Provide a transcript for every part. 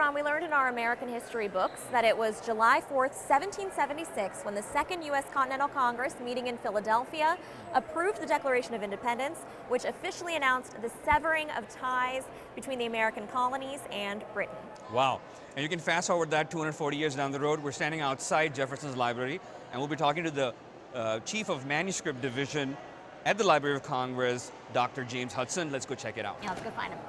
Ron, we learned in our American history books that it was July 4th, 1776, when the Second U.S. Continental Congress, meeting in Philadelphia, approved the Declaration of Independence, which officially announced the severing of ties between the American colonies and Britain. Wow. And you can fast forward that 240 years down the road. We're standing outside Jefferson's Library, and we'll be talking to the Chief of Manuscript Division at the Library of Congress, Dr. James Hudson. Let's go check it out. Yeah, let's go find him.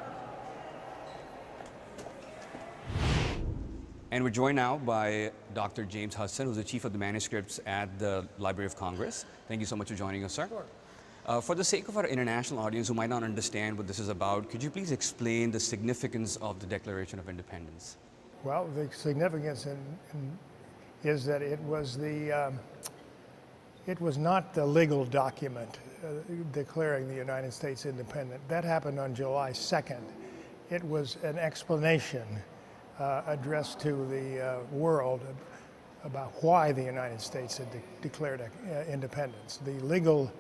And we're joined now by Dr. James Hudson, who's the Chief of the Manuscripts at the Library of Congress. Thank you so much for joining us, sir. Sure. For the sake of our international audience who might not understand what this is about, could you please explain the significance of the Declaration of Independence? Well, the significance is that it was not the legal document declaring the United States independent. That happened on July 2nd. It was an explanation addressed to the world about why the United States had declared independence. The legal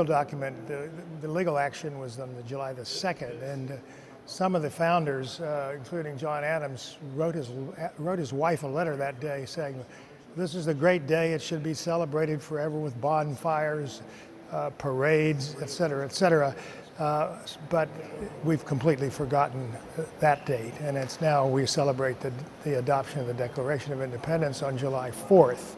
document, the legal action was on July the 2nd, and some of the founders, including John Adams, wrote his wife a letter that day saying, "This is a great day. It should be celebrated forever with bonfires, parades, et cetera, et cetera." But we've completely forgotten that date, and it's now we celebrate the adoption of the Declaration of Independence on July 4th.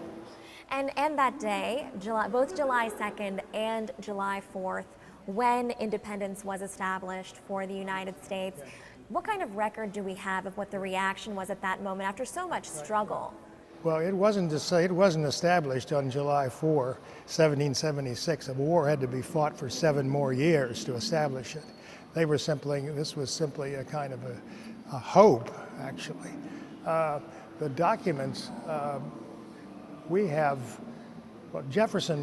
And that day, both July 2nd and July 4th, when independence was established for the United States, what kind of record do we have of what the reaction was at that moment after so much struggle? Well, it wasn't established on July 4, 1776. A war had to be fought for 7 more years to establish it. This was simply a kind of a hope, actually. The documents we have, well,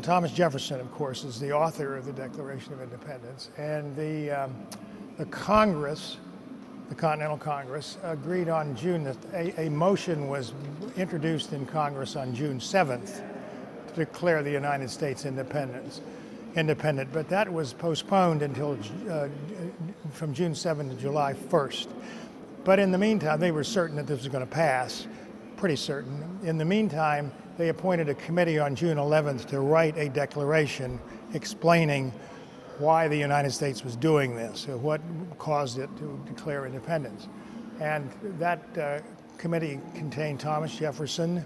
Thomas Jefferson, of course, is the author of the Declaration of Independence, and the Congress, the Continental Congress, agreed on a motion was introduced in Congress on June 7th to declare the United States independent, but that was postponed until from June 7th to July 1st. But in the meantime, they were certain that this was going to pass, pretty certain. In the meantime, they appointed a committee on June 11th to write a declaration explaining why the United States was doing this, or what caused it to declare independence. And that committee contained Thomas Jefferson,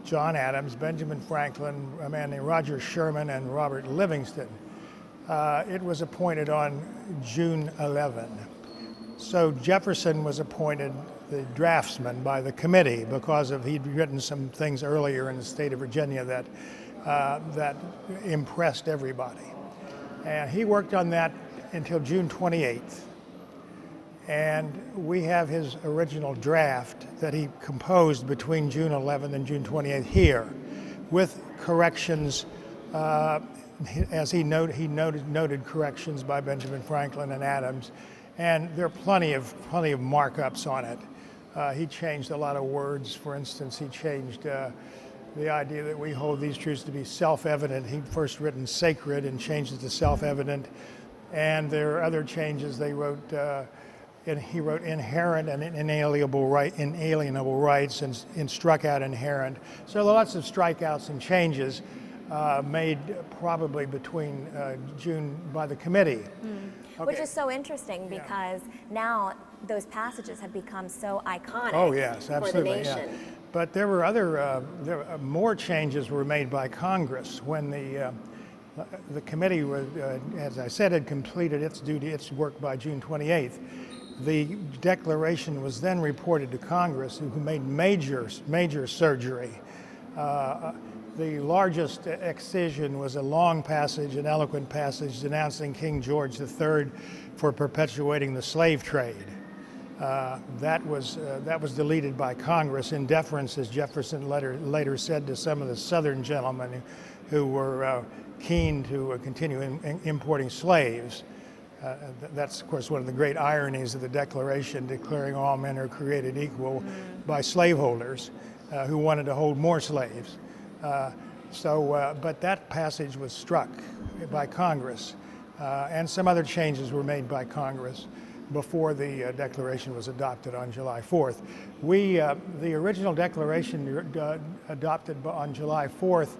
John Adams, Benjamin Franklin, a man named Roger Sherman, and Robert Livingston. It was appointed on June 11. So Jefferson was appointed the draftsman by the committee because he'd written some things earlier in the state of Virginia that impressed everybody. And he worked on that until June 28th. And we have his original draft that he composed between June 11th and June 28th here, with corrections, as he noted corrections by Benjamin Franklin and Adams. And there are plenty of markups on it. He changed a lot of words. For instance, he changed the idea that we hold these truths to be self-evident. He'd first written sacred and changed it to self-evident. And there are other changes. He wrote inherent and inalienable rights and struck out inherent. So lots of strikeouts and changes made probably between June by the committee. Okay. Which is so interesting because now those passages have become so iconic. Oh yes, absolutely. For the nation. Yeah. But there were more changes were made by Congress when the committee was, as I said, had completed its work by June 28th. The declaration was then reported to Congress, who made major surgery. The largest excision was a long passage, an eloquent passage denouncing King George III for perpetuating the slave trade. That was deleted by Congress in deference, as Jefferson later said, to some of the Southern gentlemen who were keen to continue importing slaves. That's, of course, one of the great ironies of the Declaration, declaring all men are created equal by slaveholders who wanted to hold more slaves. But that passage was struck by Congress, and some other changes were made by Congress. before the Declaration was adopted on July 4th. The original Declaration adopted on July 4th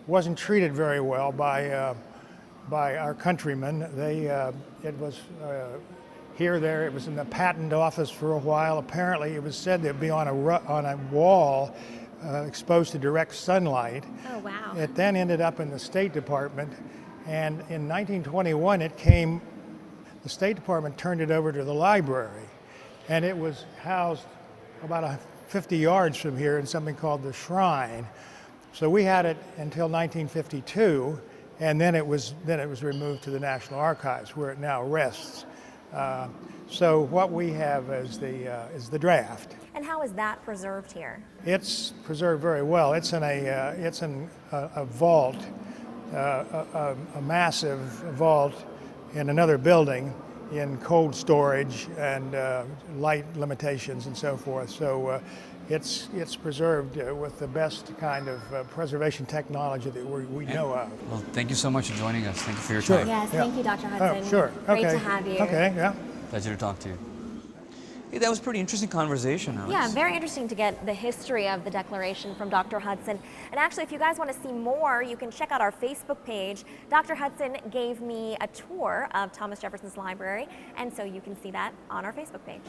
wasn't treated very well by our countrymen. It was there. It was in the patent office for a while. Apparently, it was said to be on a wall exposed to direct sunlight. Oh, wow. It then ended up in the State Department, and in 1921 the State Department turned it over to the library, and it was housed about 50 yards from here in something called the Shrine. So we had it until 1952, and then it was removed to the National Archives, where it now rests. So what we have is the draft. And how is that preserved here? It's preserved very well. It's in a vault, a massive vault in another building, in cold storage and light limitations and so forth. So it's preserved with the best kind of preservation technology that we know of. Well, thank you so much for joining us. Thank you for your Sure. time. Yes, Yeah. thank you, Dr. Hudson. Oh, sure. Great Okay. to have you. Okay, yeah. Pleasure to talk to you. Hey, that was a pretty interesting conversation, Alex. Yeah, very interesting to get the history of the Declaration from Dr. Hudson. And actually, if you guys want to see more, you can check out our Facebook page. Dr. Hudson gave me a tour of Thomas Jefferson's library, and so you can see that on our Facebook page.